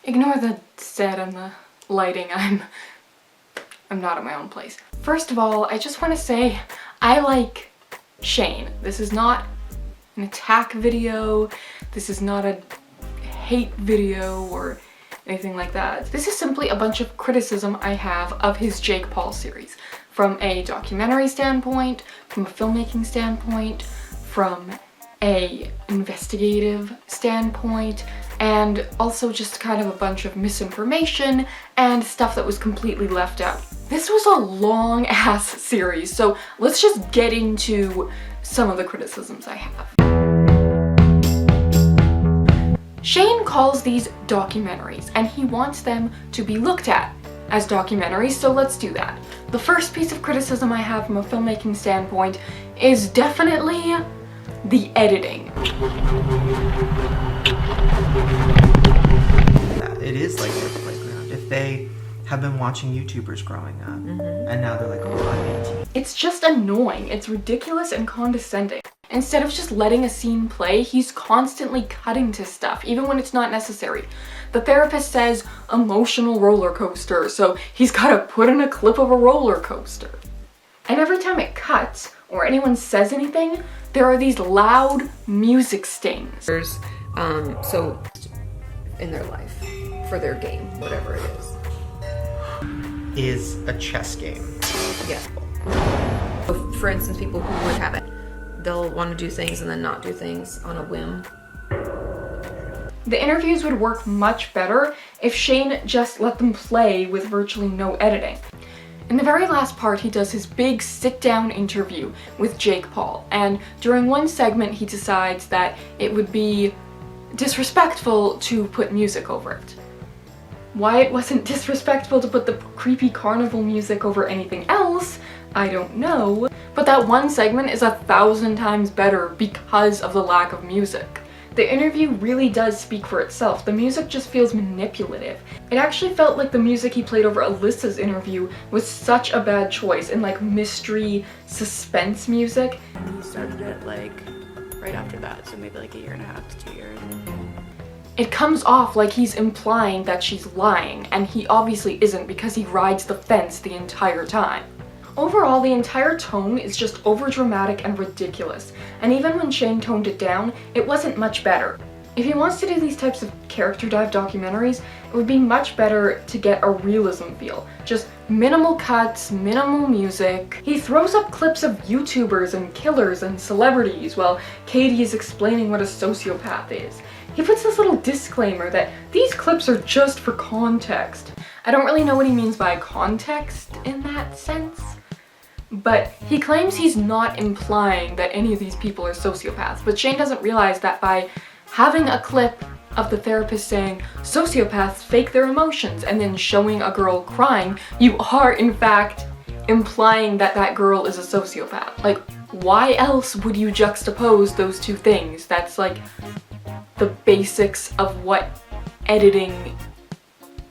Ignore the set and the lighting, I'm not at my own place. First of all, I just want to say I like Shane. This is not an attack video, this is not a hate video or anything like that. This is simply a bunch of criticism I have of his Jake Paul series. From a documentary standpoint, from a filmmaking standpoint, from a investigative standpoint, and also just kind of a bunch of misinformation and stuff that was completely left out. This was a long ass series, so let's just get into some of the criticisms I have. Shane calls these documentaries, and he wants them to be looked at as documentaries, so let's do that. The first piece of criticism I have from a filmmaking standpoint is definitely the editing. It is like their playground. If they have been watching YouTubers growing up, and now they're like, oh, I'm 18. It's just annoying. It's ridiculous and condescending. Instead of just letting a scene play, he's constantly cutting to stuff, even when it's not necessary. The therapist says emotional roller coaster, so he's gotta put in a clip of a roller coaster. And every time it cuts, or anyone says anything, there are these loud music stings. So in their life, for their game, whatever it Is a chess game. Yeah. So for instance, people who would have it, they'll want to do things and then not do things on a whim. The interviews would work much better if Shane just let them play with virtually no editing. In the very last part, he does his big sit-down interview with Jake Paul, and during one segment he decides that it would be disrespectful to put music over it. Why it wasn't disrespectful to put the creepy carnival music over anything else, I don't know. But that one segment is 1,000 times better because of the lack of music. The interview really does speak for itself. The music just feels manipulative. It actually felt like the music he played over Alyssa's interview was such a bad choice in like mystery, suspense music. He started it like right after that, so maybe like 1.5 to 2 years. It comes off like he's implying that she's lying, and he obviously isn't because he rides the fence the entire time. Overall, the entire tone is just overdramatic and ridiculous, and even when Shane toned it down, it wasn't much better. If he wants to do these types of character dive documentaries, it would be much better to get a realism feel. Just minimal cuts, minimal music. He throws up clips of YouTubers and killers and celebrities while Katie is explaining what a sociopath is. He puts this little disclaimer that these clips are just for context. I don't really know what he means by context in that sense, but he claims he's not implying that any of these people are sociopaths, but Shane doesn't realize that by having a clip of the therapist saying sociopaths fake their emotions and then showing a girl crying, you are in fact implying that that girl is a sociopath. Like, why else would you juxtapose those two things? That's like the basics of what editing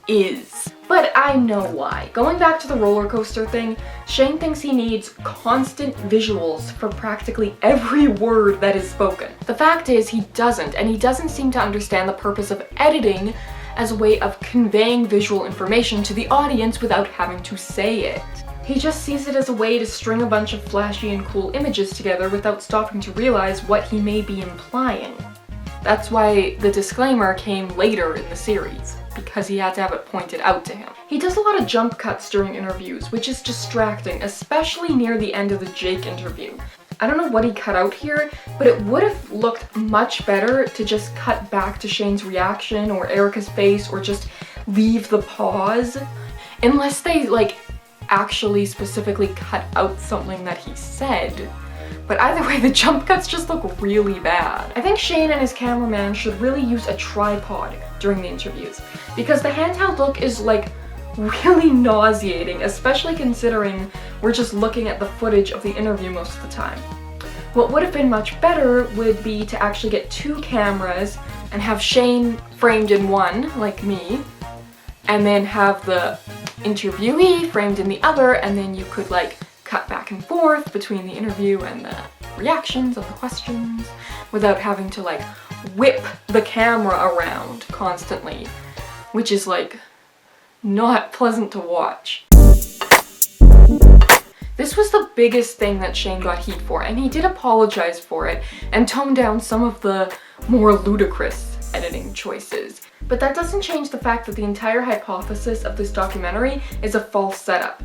is. But I know why. Going back to the roller coaster thing, Shane thinks he needs constant visuals for practically every word that is spoken. The fact is he doesn't, and he doesn't seem to understand the purpose of editing as a way of conveying visual information to the audience without having to say it. He just sees it as a way to string a bunch of flashy and cool images together without stopping to realize what he may be implying. That's why the disclaimer came later in the series, because he had to have it pointed out to him. He does a lot of jump cuts during interviews, which is distracting, especially near the end of the Jake interview. I don't know what he cut out here, but it would have looked much better to just cut back to Shane's reaction or Erica's face or just leave the pause. Unless they like actually specifically cut out something that he said. But either way, the jump cuts just look really bad. I think Shane and his cameraman should really use a tripod during the interviews, because the handheld look is like really nauseating, especially considering we're just looking at the footage of the interview most of the time. What would have been much better would be to actually get 2 cameras and have Shane framed in one, like me, and then have the interviewee framed in the other, and then you could like cut back and forth between the interview and the reactions of the questions without having to like whip the camera around constantly which is like not pleasant to watch. This was the biggest thing that Shane got heat for, and he did apologize for it and tone down some of the more ludicrous editing choices. But that doesn't change the fact that the entire hypothesis of this documentary is a false setup.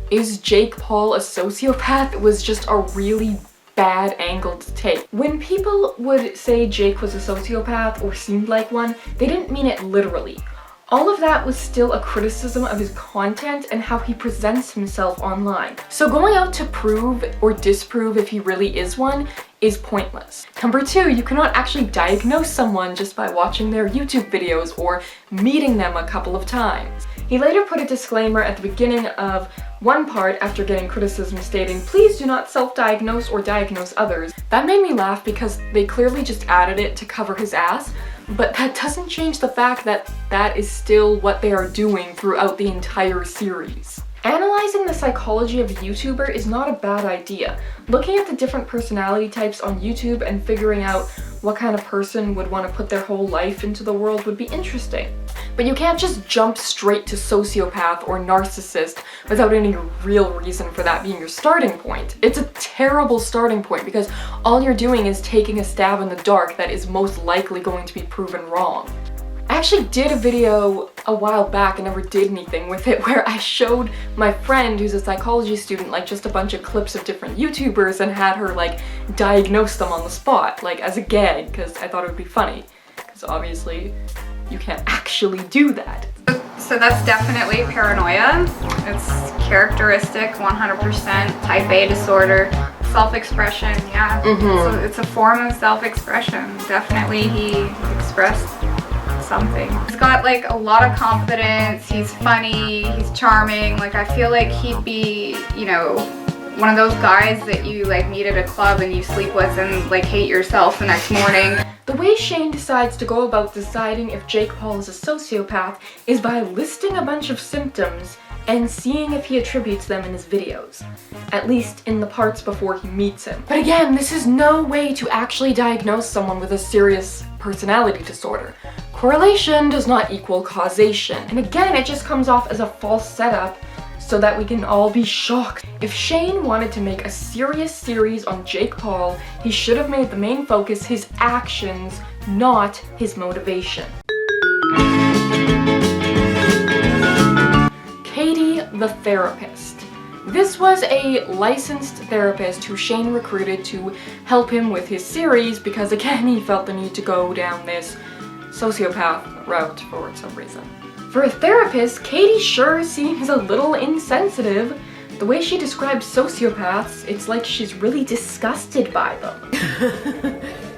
Is Jake Paul a sociopath? It was just a really bad angle to take. When people would say Jake was a sociopath or seemed like one, they didn't mean it literally. All of that was still a criticism of his content and how he presents himself online. So going out to prove or disprove if he really is one is pointless. Number two, you cannot actually diagnose someone just by watching their YouTube videos or meeting them a couple of times. He later put a disclaimer at the beginning of one part after getting criticism stating, "Please do not self-diagnose or diagnose others." That made me laugh because they clearly just added it to cover his ass, but that doesn't change the fact that that is still what they are doing throughout the entire series. Analyzing the psychology of a YouTuber is not a bad idea. Looking at the different personality types on YouTube and figuring out what kind of person would want to put their whole life into the world would be interesting. But you can't just jump straight to sociopath or narcissist without any real reason for that being your starting point. It's a terrible starting point because all you're doing is taking a stab in the dark that is most likely going to be proven wrong. I actually did a video a while back and never did anything with it where I showed my friend who's a psychology student like just a bunch of clips of different YouTubers and had her like diagnose them on the spot, like as a gag, because I thought it would be funny. Because obviously you can't actually do that. So that's definitely paranoia. It's characteristic, 100%, type A disorder. Self-expression, yeah. So it's a form of self-expression. Definitely he expressed something. He's got like a lot of confidence, he's funny, he's charming. Like I feel like he'd be, you know, one of those guys that you like meet at a club and you sleep with and like hate yourself the next morning. The way Shane decides to go about deciding if Jake Paul is a sociopath is by listing a bunch of symptoms and seeing if he attributes them in his videos, at least in the parts before he meets him. But again, this is no way to actually diagnose someone with a serious personality disorder. Correlation does not equal causation, and again, it just comes off as a false setup so that we can all be shocked. If Shane wanted to make a serious series on Jake Paul, he should have made the main focus his actions, not his motivation. Katie the therapist. This was a licensed therapist who Shane recruited to help him with his series because again he felt the need to go down this sociopath route for some reason. For a therapist, Katie sure seems a little insensitive. The way she describes sociopaths, it's like she's really disgusted by them.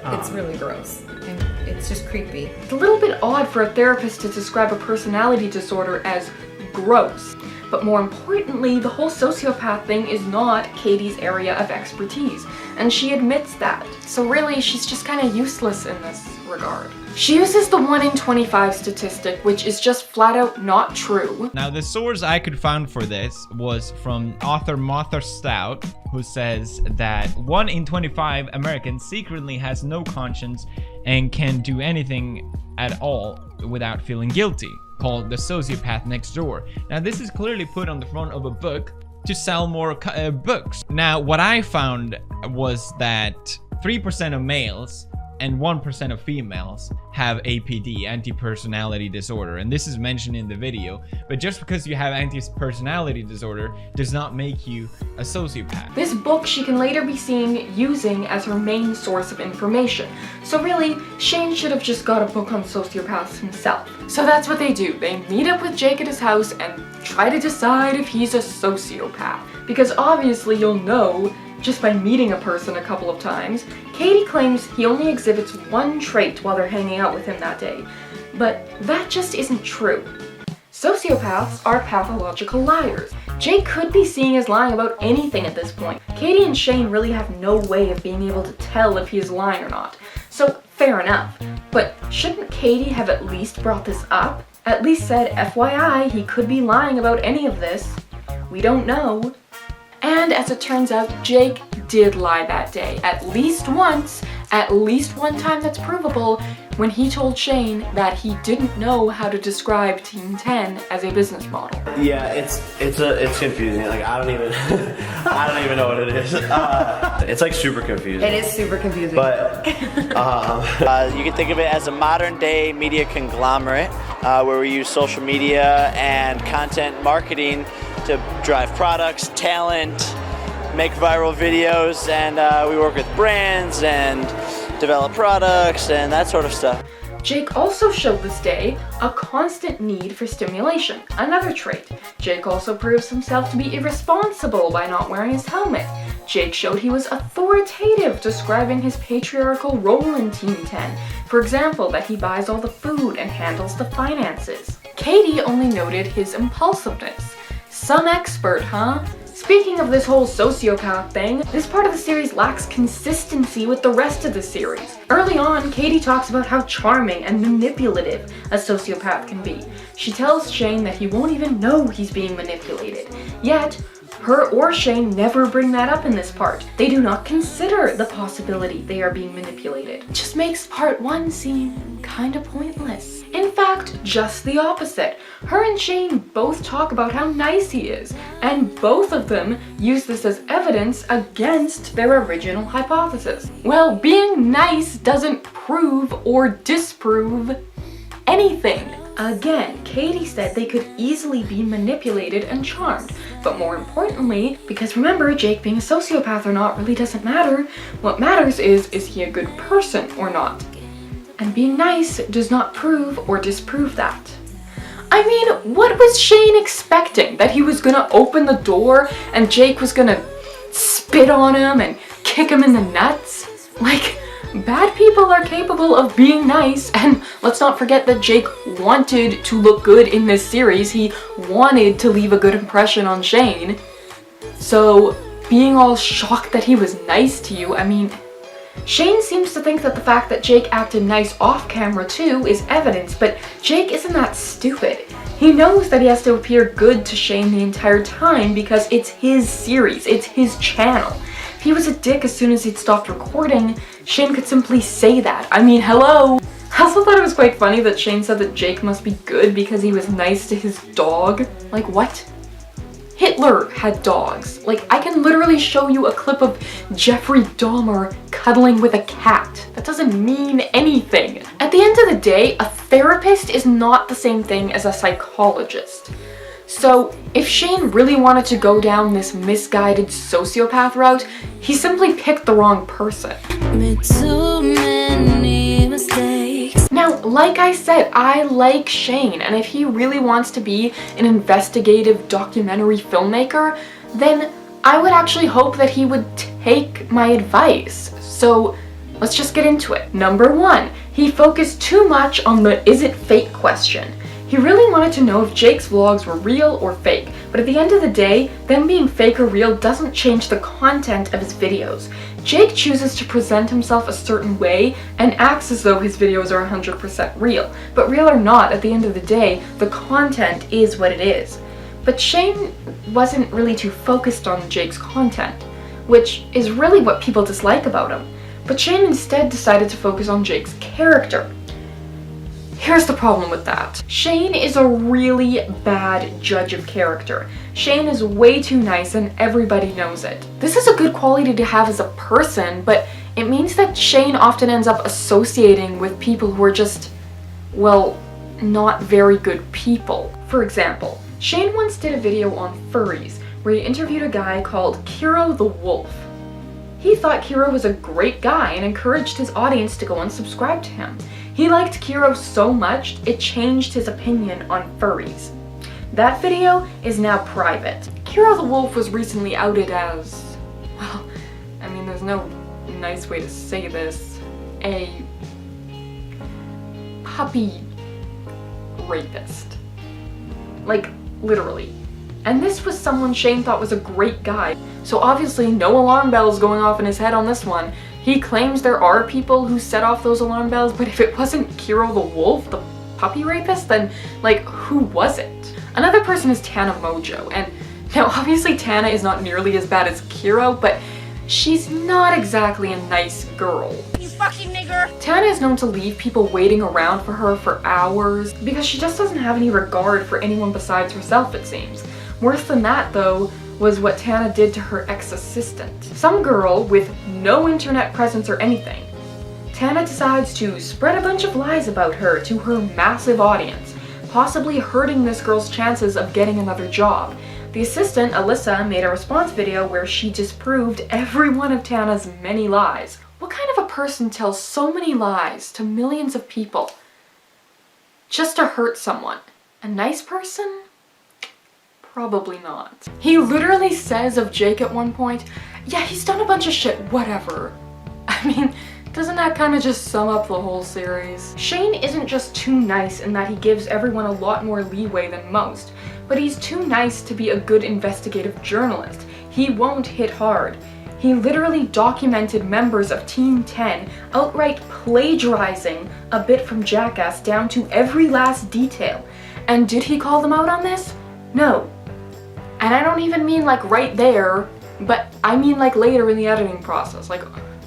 It's really gross. And it's just creepy. It's a little bit odd for a therapist to describe a personality disorder as gross. But more importantly, the whole sociopath thing is not Katie's area of expertise, and she admits that. So really, she's just kind of useless in this regard. She uses the 1 in 25 statistic, which is just flat out not true. Now, the source I could find for this was from author Martha Stout, who says that 1 in 25 Americans secretly has no conscience and can do anything at all without feeling guilty, called The Sociopath Next Door. Now, this is clearly put on the front of a book to sell more books. Now, what I found was that 3% of males and 1% of females have APD, anti-personality disorder, and this is mentioned in the video. But just because you have anti-personality disorder does not make you a sociopath. This book she can later be seen using as her main source of information. So really, Shane should have just got a book on sociopaths himself. So that's what they do. They meet up with Jake at his house and try to decide if he's a sociopath. Because obviously you'll know just by meeting a person a couple of times. Katie claims he only exhibits one trait while they're hanging out with him that day, but that just isn't true. Sociopaths are pathological liars. Jake could be seen as lying about anything at this point. Katie and Shane really have no way of being able to tell if he is lying or not, so fair enough. But shouldn't Katie have at least brought this up? At least said, FYI, he could be lying about any of this. We don't know. And as it turns out, Jake did lie that day. At least once, at least one time that's provable, when he told Shane that he didn't know how to describe Team 10 as a business model. Yeah, it's confusing. Like I don't even know what it is. It's like super confusing. It is super confusing. But You can think of it as a modern day media conglomerate where we use social media and content marketing to drive products, talent, make viral videos, and we work with brands and develop products and that sort of stuff. Jake also showed this day a constant need for stimulation, another trait. Jake also proves himself to be irresponsible by not wearing his helmet. Jake showed he was authoritative, describing his patriarchal role in Team 10. For example, that he buys all the food and handles the finances. Katie only noted his impulsiveness. Some expert, huh? Speaking of this whole sociopath thing, this part of the series lacks consistency with the rest of the series. Early on, Katie talks about how charming and manipulative a sociopath can be. She tells Shane that he won't even know he's being manipulated. Yet, her or Shane never bring that up in this part. They do not consider the possibility they are being manipulated. It just makes part 1 seem kinda pointless. In fact, just the opposite. Her and Shane both talk about how nice he is, and both of them use this as evidence against their original hypothesis. Well, being nice doesn't prove or disprove anything. Again, Katie said they could easily be manipulated and charmed, but more importantly, because remember, Jake being a sociopath or not really doesn't matter. What matters is he a good person or not? And being nice does not prove or disprove that. I mean, what was Shane expecting? That he was gonna open the door and Jake was gonna spit on him and kick him in the nuts? Like, bad people are capable of being nice, and let's not forget that Jake wanted to look good in this series. He wanted to leave a good impression on Shane. So, being all shocked that he was nice to you, I mean, Shane seems to think that the fact that Jake acted nice off camera too is evidence, but Jake isn't that stupid. He knows that he has to appear good to Shane the entire time because it's his series, it's his channel. If he was a dick as soon as he'd stopped recording, Shane could simply say that. I mean, hello! I also thought it was quite funny that Shane said that Jake must be good because he was nice to his dog. Like, what? Hitler had dogs. Like, I can literally show you a clip of Jeffrey Dahmer cuddling with a cat. That doesn't mean anything. At the end of the day, a therapist is not the same thing as a psychologist. So, if Shane really wanted to go down this misguided sociopath route, he simply picked the wrong person. Now, like I said, I like Shane, and if he really wants to be an investigative documentary filmmaker, then I would actually hope that he would take my advice. So, let's just get into it. Number 1, he focused too much on the is it fake question. He really wanted to know if Jake's vlogs were real or fake, but at the end of the day, them being fake or real doesn't change the content of his videos. Jake chooses to present himself a certain way and acts as though his videos are 100% real, but real or not, at the end of the day, the content is what it is. But Shane wasn't really too focused on Jake's content, which is really what people dislike about him. But Shane instead decided to focus on Jake's character. Here's the problem with that. Shane is a really bad judge of character. Shane is way too nice and everybody knows it. This is a good quality to have as a person, but it means that Shane often ends up associating with people who are just, well, not very good people. For example, Shane once did a video on furries where he interviewed a guy called Kiro the Wolf. He thought Kiro was a great guy and encouraged his audience to go and subscribe to him. He liked Kiro so much, it changed his opinion on furries. That video is now private. Kiro the Wolf was recently outed as, well, I mean, there's no nice way to say this, a puppy rapist. Like, literally. And this was someone Shane thought was a great guy. So obviously no alarm bells going off in his head on this one. He claims there are people who set off those alarm bells, but if it wasn't Kiro the Wolf, the puppy rapist, then like, who was it? Another person is Tana Mojo, and now obviously Tana is not nearly as bad as Kiro, but she's not exactly a nice girl. fucking nigger! Tana is known to leave people waiting around for her for hours because she just doesn't have any regard for anyone besides herself, it seems. Worse than that, though, was what Tana did to her ex-assistant. Some girl with no internet presence or anything. Tana decides to spread a bunch of lies about her to her massive audience, possibly hurting this girl's chances of getting another job. The assistant, Alyssa, made a response video where she disproved every one of Tana's many lies. What kind of a person tells so many lies to millions of people just to hurt someone? A nice person? Probably not. He literally says of Jake at one point, yeah, he's done a bunch of shit, whatever. I mean, doesn't that kind of just sum up the whole series? Shane isn't just too nice in that he gives everyone a lot more leeway than most, but he's too nice to be a good investigative journalist. He won't hit hard. He literally documented members of Team 10 outright plagiarizing a bit from Jackass down to every last detail. And did he call them out on this? No. And I don't even mean like right there, but I mean like later in the editing process. Like,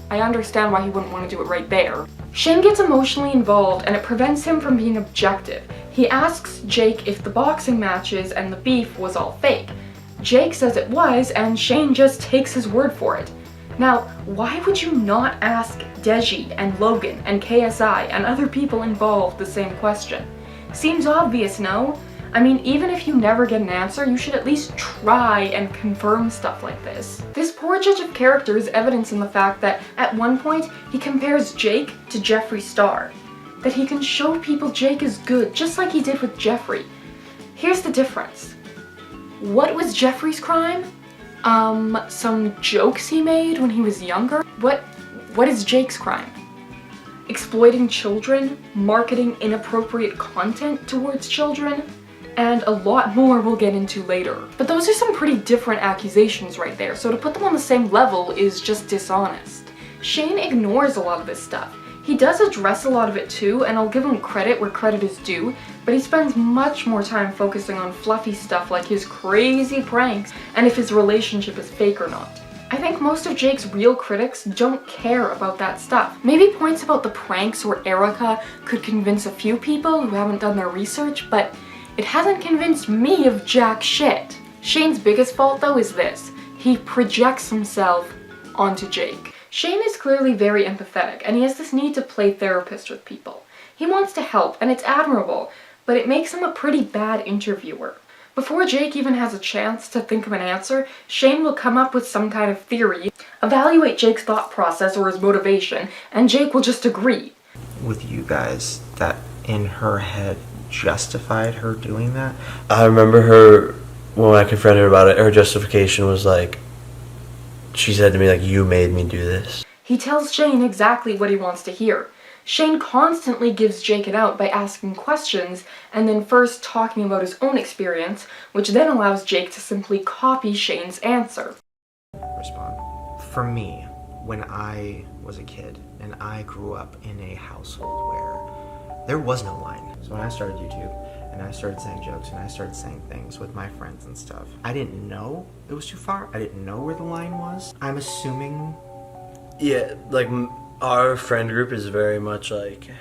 I understand why he wouldn't want to do it right there. Shane gets emotionally involved and it prevents him from being objective. He asks Jake if the boxing matches and the beef was all fake. Jake says it was, and Shane just takes his word for it. Now, why would you not ask Deji and Logan and KSI and other people involved the same question? Seems obvious, no? I mean, even if you never get an answer, you should at least try and confirm stuff like this. This poor judge of character is evidence in the fact that at one point he compares Jake to Jeffree Star. That he can show people Jake is good, just like he did with Jeffree. Here's the difference. What was Jeffree's crime? Some jokes he made when he was younger? What is Jake's crime? Exploiting children, marketing inappropriate content towards children, and a lot more we'll get into later. But those are some pretty different accusations right there, so to put them on the same level is just dishonest. Shane ignores a lot of this stuff. He does address a lot of it too, and I'll give him credit where credit is due, but he spends much more time focusing on fluffy stuff like his crazy pranks and if his relationship is fake or not. I think most of Jake's real critics don't care about that stuff. Maybe points about the pranks or Erica could convince a few people who haven't done their research, but it hasn't convinced me of jack shit. Shane's biggest fault though is this. He projects himself onto Jake. Shane is clearly very empathetic and he has this need to play therapist with people. He wants to help and it's admirable, but it makes him a pretty bad interviewer. Before Jake even has a chance to think of an answer, Shane will come up with some kind of theory, evaluate Jake's thought process or his motivation, and Jake will just agree. With you guys, that in her head justified her doing that? I remember her, when I confronted her about it, her justification was like, she said to me, like, you made me do this. He tells Shane exactly what he wants to hear. Shane constantly gives Jake an out by asking questions and then first talking about his own experience, which then allows Jake to simply copy Shane's answer. Respond. For me, when I was a kid and I grew up in a household where there was no line. So when I started YouTube and I started saying jokes and I started saying things with my friends and stuff, I didn't know it was too far. I didn't know where the line was. I'm assuming... Yeah, like, our friend group is very much like,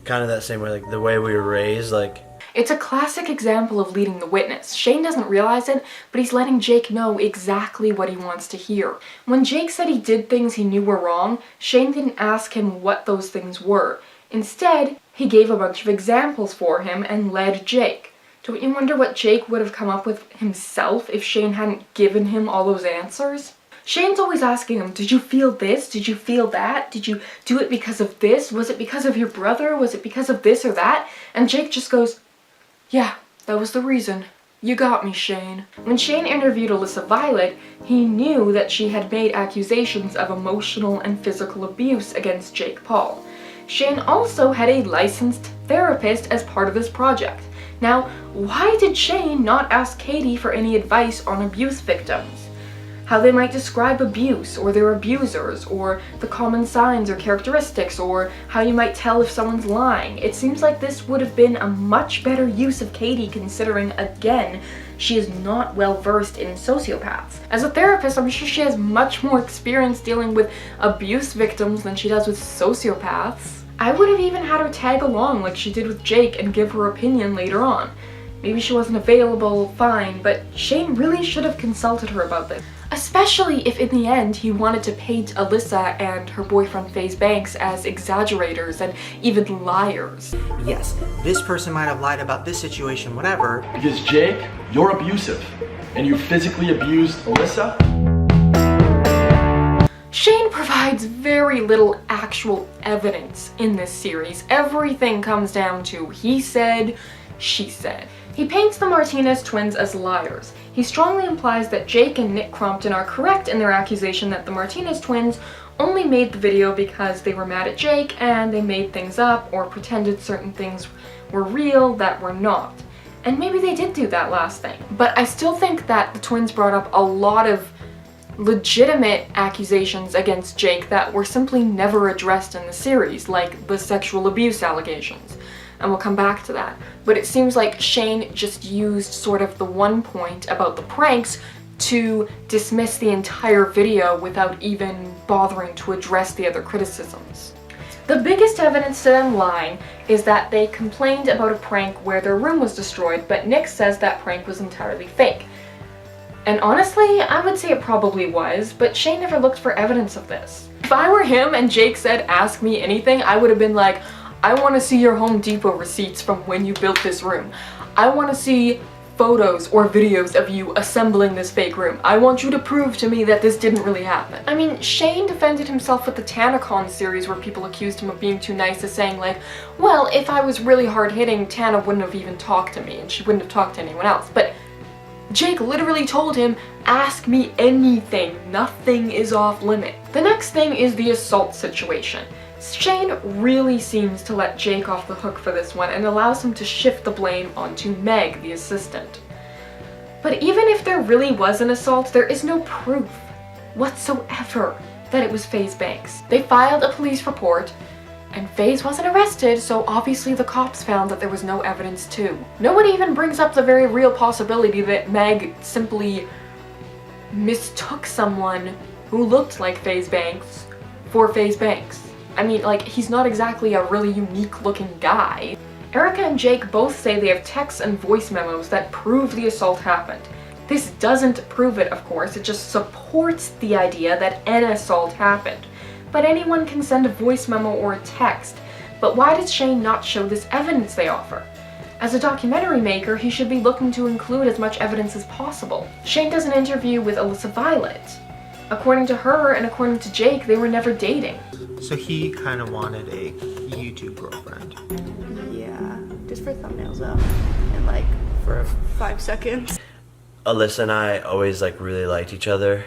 kind of that same way, like the way we were raised, like... It's a classic example of leading the witness. Shane doesn't realize it, but he's letting Jake know exactly what he wants to hear. When Jake said he did things he knew were wrong, Shane didn't ask him what those things were. Instead, he gave a bunch of examples for him and led Jake. Don't you wonder what Jake would have come up with himself if Shane hadn't given him all those answers? Shane's always asking him, did you feel this? Did you feel that? Did you do it because of this? Was it because of your brother? Was it because of this or that? And Jake just goes, yeah, that was the reason. You got me, Shane. When Shane interviewed Alyssa Violet, he knew that she had made accusations of emotional and physical abuse against Jake Paul. Shane also had a licensed therapist as part of this project. Now, why did Shane not ask Katie for any advice on abuse victims? How they might describe abuse, or their abusers, or the common signs or characteristics, or how you might tell if someone's lying. It seems like this would have been a much better use of Katie, considering, again, she is not well versed in sociopaths. As a therapist, I'm sure she has much more experience dealing with abuse victims than she does with sociopaths. I would have even had her tag along like she did with Jake and give her opinion later on. Maybe she wasn't available, fine, but Shane really should have consulted her about this. Especially if in the end he wanted to paint Alyssa and her boyfriend FaZe Banks as exaggerators and even liars. Yes, this person might have lied about this situation, whatever. Because Jake, you're abusive, and you physically abused Alyssa? Shane provides very little actual evidence in this series. Everything comes down to he said, she said. He paints the Martinez twins as liars. He strongly implies that Jake and Nick Crompton are correct in their accusation that the Martinez twins only made the video because they were mad at Jake and they made things up or pretended certain things were real that were not. And maybe they did do that last thing. But I still think that the twins brought up a lot of legitimate accusations against Jake that were simply never addressed in the series, like the sexual abuse allegations. And we'll come back to that. But it seems like Shane just used sort of the one point about the pranks to dismiss the entire video without even bothering to address the other criticisms. The biggest evidence to them lying is that they complained about a prank where their room was destroyed, but Nick says that prank was entirely fake. And honestly, I would say it probably was, but Shane never looked for evidence of this. If I were him and Jake said, "Ask me anything," I would have been like, "I want to see your Home Depot receipts from when you built this room. I want to see photos or videos of you assembling this fake room. I want you to prove to me that this didn't really happen." I mean, Shane defended himself with the TanaCon series where people accused him of being too nice, as saying like, well, if I was really hard-hitting, Tana wouldn't have even talked to me and she wouldn't have talked to anyone else. But Jake literally told him, "Ask me anything, nothing is off limit." The next thing is the assault situation. Shane really seems to let Jake off the hook for this one and allows him to shift the blame onto Meg, the assistant. But even if there really was an assault, there is no proof whatsoever that it was FaZe Banks. They filed a police report, and FaZe wasn't arrested, so obviously the cops found that there was no evidence too. No one even brings up the very real possibility that Meg simply mistook someone who looked like FaZe Banks for FaZe Banks. I mean, like, he's not exactly a really unique looking guy. Erica and Jake both say they have texts and voice memos that prove the assault happened. This doesn't prove it, of course, it just supports the idea that an assault happened. But anyone can send a voice memo or a text. But why does Shane not show this evidence they offer? As a documentary maker, he should be looking to include as much evidence as possible. Shane does an interview with Alyssa Violet. According to her and according to Jake, they were never dating. So he kind of wanted a YouTube girlfriend. Yeah, just for thumbnails though, and like for 5 seconds. Alyssa and I always like really liked each other.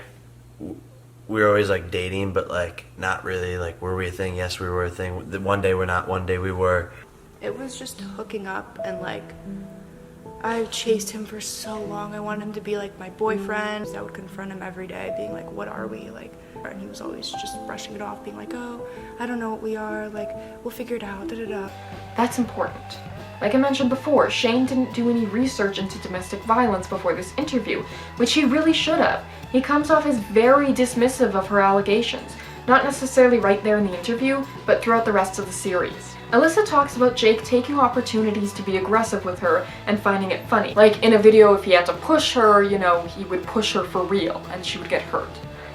We were always like dating, but like not really. Like, were we a thing? Yes, we were a thing. One day we're not, one day we were. It was just hooking up, and like I chased him for so long. I wanted him to be like my boyfriend. I would confront him every day, being like, "What are we?" Like, and he was always just brushing it off, being like, "Oh, I don't know what we are. Like, we'll figure it out." Da da da. That's important. Like I mentioned before, Shane didn't do any research into domestic violence before this interview, which he really should have. He comes off as very dismissive of her allegations, not necessarily right there in the interview, but throughout the rest of the series. Alyssa talks about Jake taking opportunities to be aggressive with her and finding it funny. Like in a video, if he had to push her, you know, he would push her for real and she would get hurt.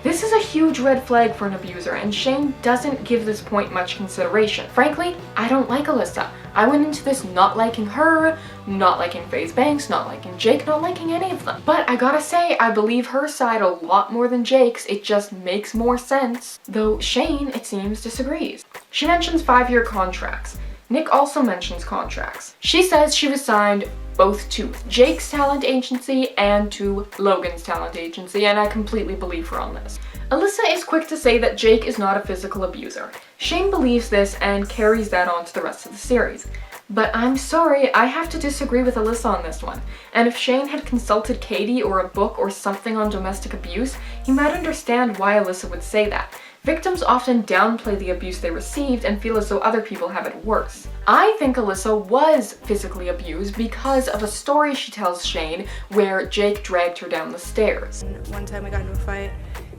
This is a huge red flag for an abuser, and Shane doesn't give this point much consideration. Frankly, I don't like Alyssa. I went into this not liking her, not liking FaZe Banks, not liking Jake, not liking any of them. But I gotta say, I believe her side a lot more than Jake's. It just makes more sense. Though Shane, it seems, disagrees. She mentions 5-year contracts. Nick also mentions contracts. She says she was signed both to Jake's talent agency and to Logan's talent agency, and I completely believe her on this. Alyssa is quick to say that Jake is not a physical abuser. Shane believes this and carries that on to the rest of the series. But I'm sorry, I have to disagree with Alyssa on this one. And if Shane had consulted Katie or a book or something on domestic abuse, he might understand why Alyssa would say that. Victims often downplay the abuse they received and feel as though other people have it worse. I think Alyssa was physically abused because of a story she tells Shane where Jake dragged her down the stairs. One time we got into a fight.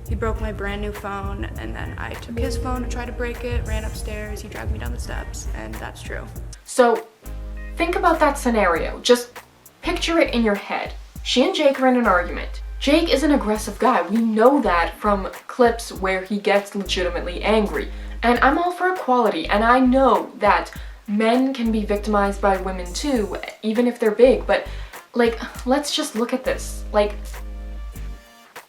He broke my brand new phone, and then I took his phone to try to break it, ran upstairs, he dragged me down the steps, and that's true. So think about that scenario. Just picture it in your head. She and Jake are in an argument. Jake is an aggressive guy. We know that from clips where he gets legitimately angry. And I'm all for equality, and I know that men can be victimized by women too, even if they're big, but like, let's just look at this. Like,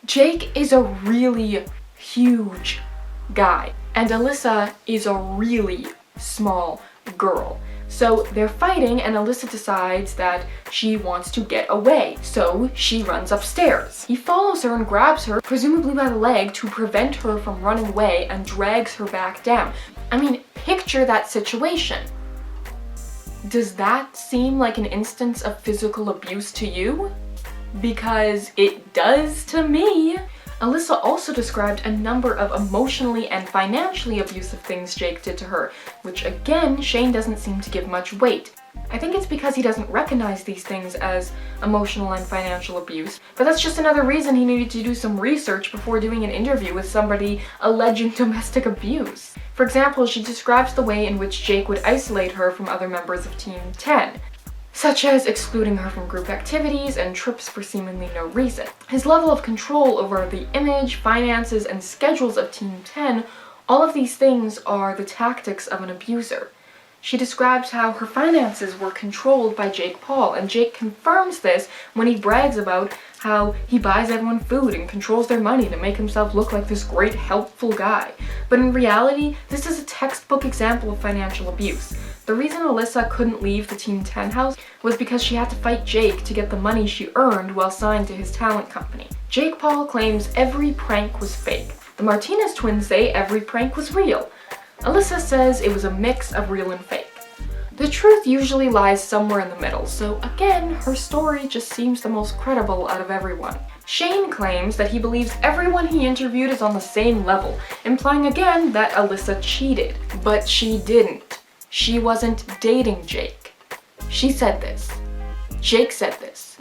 Jake is a really huge guy, and Alyssa is a really small girl. So they're fighting, and Alyssa decides that she wants to get away, so she runs upstairs. He follows her and grabs her, presumably by the leg, to prevent her from running away and drags her back down. I mean, picture that situation. Does that seem like an instance of physical abuse to you? Because it does to me. Alyssa also described a number of emotionally and financially abusive things Jake did to her, which again, Shane doesn't seem to give much weight. I think it's because he doesn't recognize these things as emotional and financial abuse, but that's just another reason he needed to do some research before doing an interview with somebody alleging domestic abuse. For example, she describes the way in which Jake would isolate her from other members of Team 10. Such as excluding her from group activities and trips for seemingly no reason. His level of control over the image, finances, and schedules of Team 10, all of these things are the tactics of an abuser. She describes how her finances were controlled by Jake Paul, and Jake confirms this when he brags about how he buys everyone food and controls their money to make himself look like this great, helpful guy. But in reality, this is a textbook example of financial abuse. The reason Alyssa couldn't leave the Team 10 house was because she had to fight Jake to get the money she earned while signed to his talent company. Jake Paul claims every prank was fake. The Martinez twins say every prank was real. Alyssa says it was a mix of real and fake. The truth usually lies somewhere in the middle, so again, her story just seems the most credible out of everyone. Shane claims that he believes everyone he interviewed is on the same level, implying again that Alyssa cheated. But she didn't. She wasn't dating Jake. She said this. Jake said this.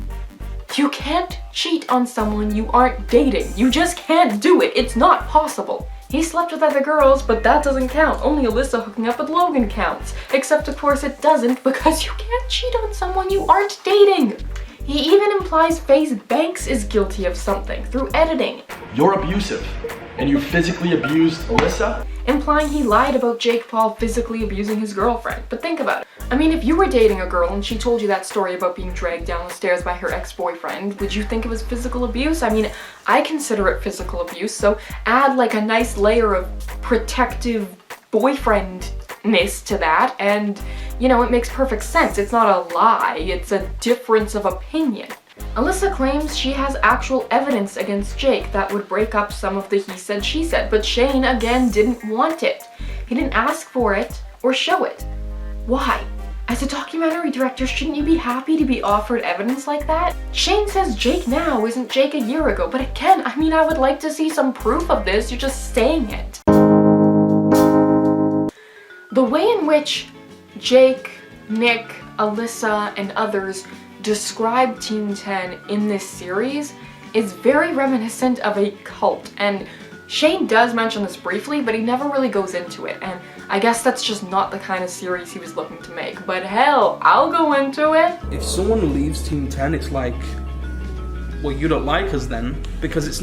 You can't cheat on someone you aren't dating. You just can't do it. It's not possible. He slept with other girls, but that doesn't count. Only Alyssa hooking up with Logan counts. Except of course it doesn't, because you can't cheat on someone you aren't dating. He even implies FaZe Banks is guilty of something through editing. You're abusive, and you physically abused Alyssa? Implying he lied about Jake Paul physically abusing his girlfriend. But think about it. I mean, if you were dating a girl and she told you that story about being dragged down the stairs by her ex-boyfriend, would you think it was physical abuse? I mean, I consider it physical abuse, so add like a nice layer of protective boyfriendness to that, and you know, it makes perfect sense. It's not a lie, it's a difference of opinion. Alyssa claims she has actual evidence against Jake that would break up some of the he said, she said, but Shane again didn't want it. He didn't ask for it or show it. Why? As a documentary director, shouldn't you be happy to be offered evidence like that? Shane says Jake now isn't Jake a year ago, but again, I mean, I would like to see some proof of this, you're just saying it. The way in which Jake, Nick, Alyssa, and others describe Team 10 in this series is very reminiscent of a cult, and Shane does mention this briefly, but he never really goes into it, and I guess that's just not the kind of series he was looking to make, but hell, I'll go into it. If someone leaves Team 10, it's like, well, you don't like us then, because it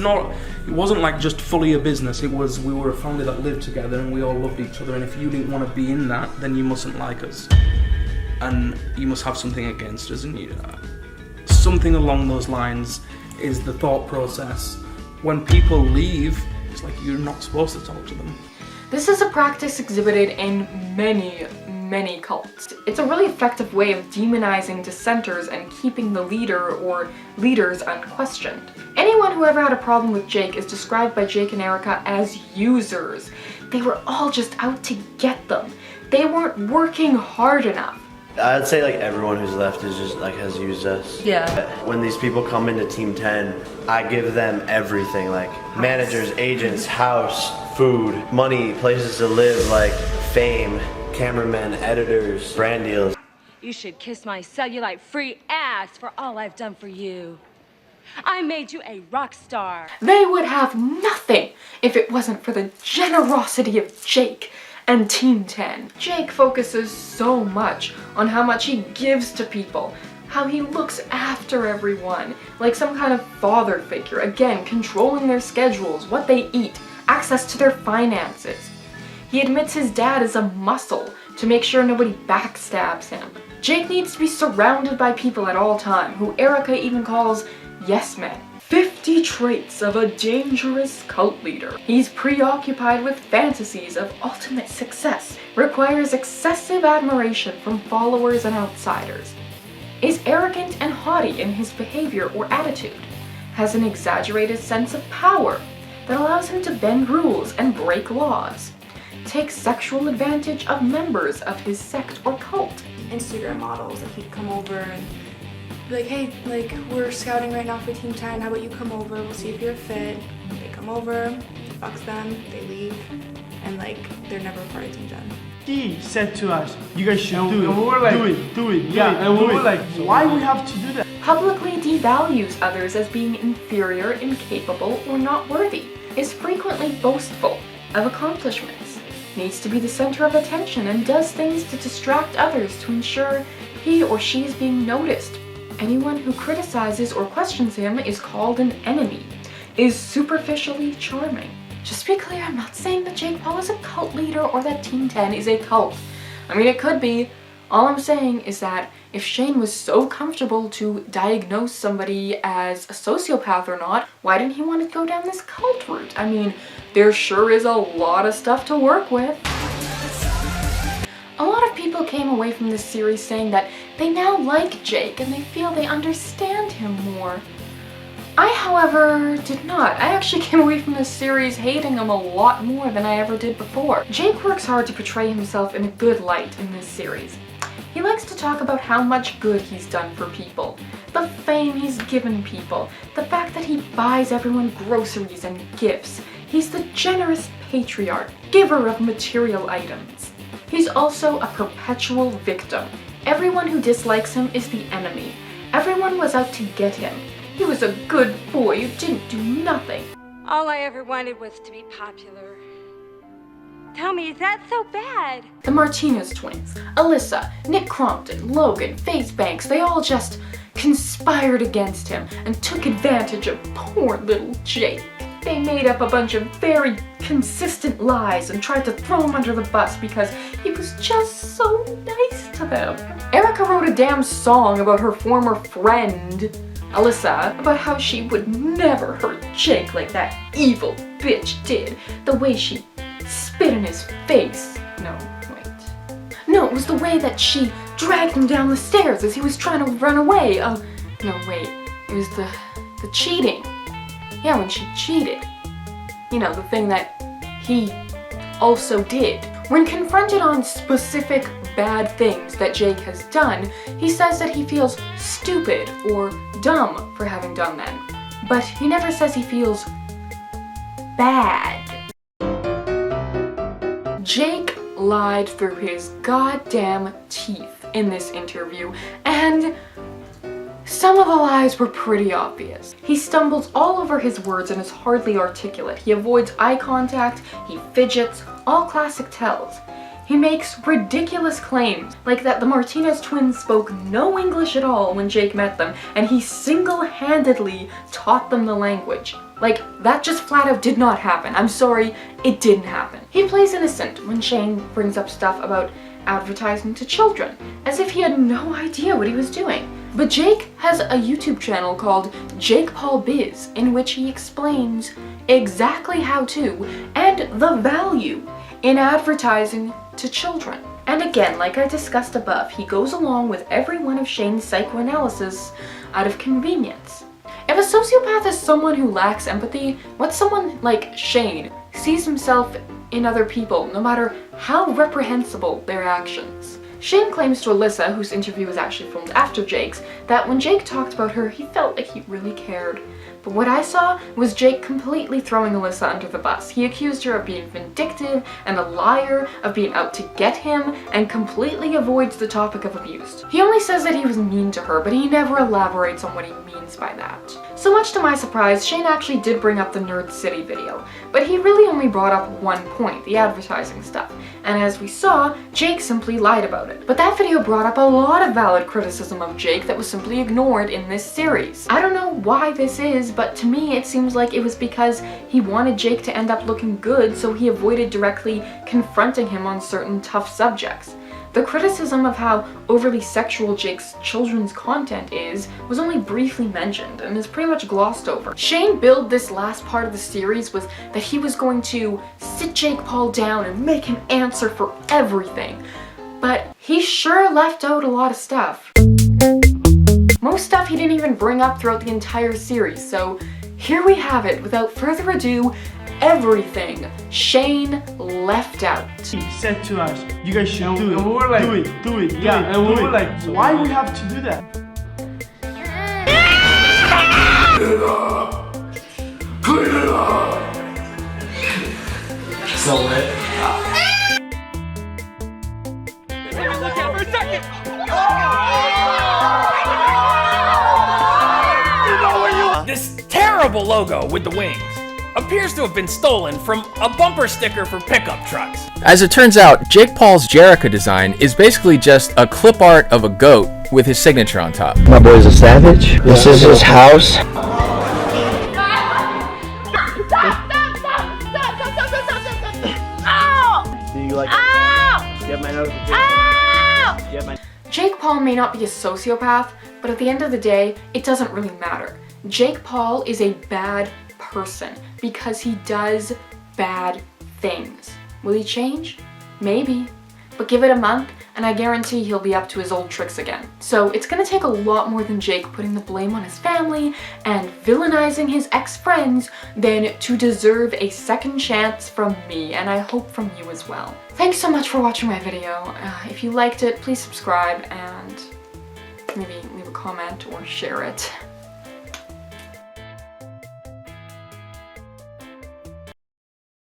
wasn't like just fully a business, it was, we were a family that lived together and we all loved each other, and if you didn't want to be in that, then you mustn't like us. And you must have something against us, and something along those lines is the thought process. When people leave, it's like you're not supposed to talk to them. This is a practice exhibited in many cults. It's a really effective way of demonizing dissenters and keeping the leader or leaders unquestioned. Anyone who ever had a problem with Jake is described by Jake and Erica as users. They were all just out to get them. They weren't working hard enough. I'd say like everyone who's left is just like has used us. Yeah. When these people come into Team 10, I give them everything, like managers, agents, house, food, money, places to live like fame, cameramen, editors, brand deals. You should kiss my cellulite-free ass for all I've done for you. I made you a rock star. They would have nothing if it wasn't for the generosity of Jake and Team 10. Jake focuses so much on how much he gives to people, how he looks after everyone, like some kind of father figure, again, controlling their schedules, what they eat, access to their finances. He admits his dad is a muscle to make sure nobody backstabs him. Jake needs to be surrounded by people at all time, who Erica even calls yes men. 50 traits of a dangerous cult leader. He's preoccupied with fantasies of ultimate success, requires excessive admiration from followers and outsiders, is arrogant and haughty in his behavior or attitude, has an exaggerated sense of power that allows him to bend rules and break laws, takes sexual advantage of members of his sect or cult. Instagram models, like he'd come over and be like, hey, like we're scouting right now for Team 10, how about you come over, we'll see if you're a fit. They come over, he fucks them, they leave, and like they're never a part of Team 10. He said to us, you guys should do it. Yeah, and we were like, why we have to do that? Publicly devalues others as being inferior, incapable, or not worthy, is frequently boastful of accomplishments, needs to be the center of attention, and does things to distract others to ensure he or she is being noticed. Anyone who criticizes or questions him is called an enemy, is superficially charming. Just to be clear, I'm not saying that Jake Paul is a cult leader or that Team 10 is a cult. I mean, it could be. All I'm saying is that if Shane was so comfortable to diagnose somebody as a sociopath or not, why didn't he want to go down this cult route? I mean, there sure is a lot of stuff to work with. A lot of people came away from this series saying that they now like Jake and they feel they understand him more. I, however, did not. I actually came away from this series hating him a lot more than I ever did before. Jake works hard to portray himself in a good light in this series. He likes to talk about how much good he's done for people, the fame he's given people, the fact that he buys everyone groceries and gifts. He's the generous patriarch, giver of material items. He's also a perpetual victim. Everyone who dislikes him is the enemy. Everyone was out to get him. He was a good boy who didn't do nothing. All I ever wanted was to be popular. Tell me, is that so bad? The Martinez twins, Alyssa, Nick Crompton, Logan, FaZe Banks, they all just conspired against him and took advantage of poor little Jake. They made up a bunch of very consistent lies and tried to throw him under the bus because he was just so nice to them. Erica wrote a damn song about her former friend, Alyssa, about how she would never hurt Jake like that evil bitch did. The way she spit in his face. No, wait. No, it was the way that she dragged him down the stairs as he was trying to run away. No, wait. It was the cheating. Yeah, when she cheated. You know, the thing that he also did. When confronted on specific bad things that Jake has done, he says that he feels stupid or dumb for having done them. But he never says he feels bad. Jake lied through his goddamn teeth in this interview, and some of the lies were pretty obvious. He stumbles all over his words and is hardly articulate. He avoids eye contact, he fidgets, all classic tells. He makes ridiculous claims, like that the Martinez twins spoke no English at all when Jake met them, and he single-handedly taught them the language. Like, that just flat out did not happen. I'm sorry, it didn't happen. He plays innocent when Shane brings up stuff about advertising to children, as if he had no idea what he was doing. But Jake has a YouTube channel called Jake Paul Biz, in which he explains exactly how to, and the value, in advertising to children. And again, like I discussed above, he goes along with every one of Shane's psychoanalysis out of convenience. If a sociopath is someone who lacks empathy, what someone like Shane sees himself in other people, no matter how reprehensible their actions. Shane claims to Alyssa, whose interview was actually filmed after Jake's, that when Jake talked about her, he felt like he really cared. But what I saw was Jake completely throwing Alyssa under the bus. He accused her of being vindictive and a liar, of being out to get him, and completely avoids the topic of abuse. He only says that he was mean to her, but he never elaborates on what he means by that. So much to my surprise, Shane actually did bring up the Nerd City video, but he really only brought up one point, the advertising stuff. And as we saw, Jake simply lied about it. But that video brought up a lot of valid criticism of Jake that was simply ignored in this series. I don't know why this is, but to me it seems like it was because he wanted Jake to end up looking good, so he avoided directly confronting him on certain tough subjects. The criticism of how overly sexual Jake's children's content was only briefly mentioned and is pretty much glossed over. Shane billed this last part of the series was that he was going to sit Jake Paul down and make him answer for everything, but he sure left out a lot of stuff. Most stuff he didn't even bring up throughout the entire series, so here we have it. Without further ado, everything Shane left out. He said to us, you guys should do it. And we were like, do it. Yeah, and we were like, why we have to do that? Clean it up! Clean it up! So lit. Look out for a second! This terrible logo with the wings appears to have been stolen from a bumper sticker for pickup trucks. As it turns out, Jake Paul's Jerica design is basically just a clip art of a goat with his signature on top. My boy's a savage. This is his house. Stop! Ow! Do you like Ow! Do you have my notification? Ow! Do you have my... Jake Paul may not be a sociopath, but at the end of the day, it doesn't really matter. Jake Paul is a bad person because he does bad things. Will he change? Maybe. But give it a month and I guarantee he'll be up to his old tricks again. So it's gonna take a lot more than Jake putting the blame on his family and villainizing his ex-friends than to deserve a second chance from me, and I hope from you as well. Thanks so much for watching my video. If you liked it, please subscribe and maybe leave a comment or share it.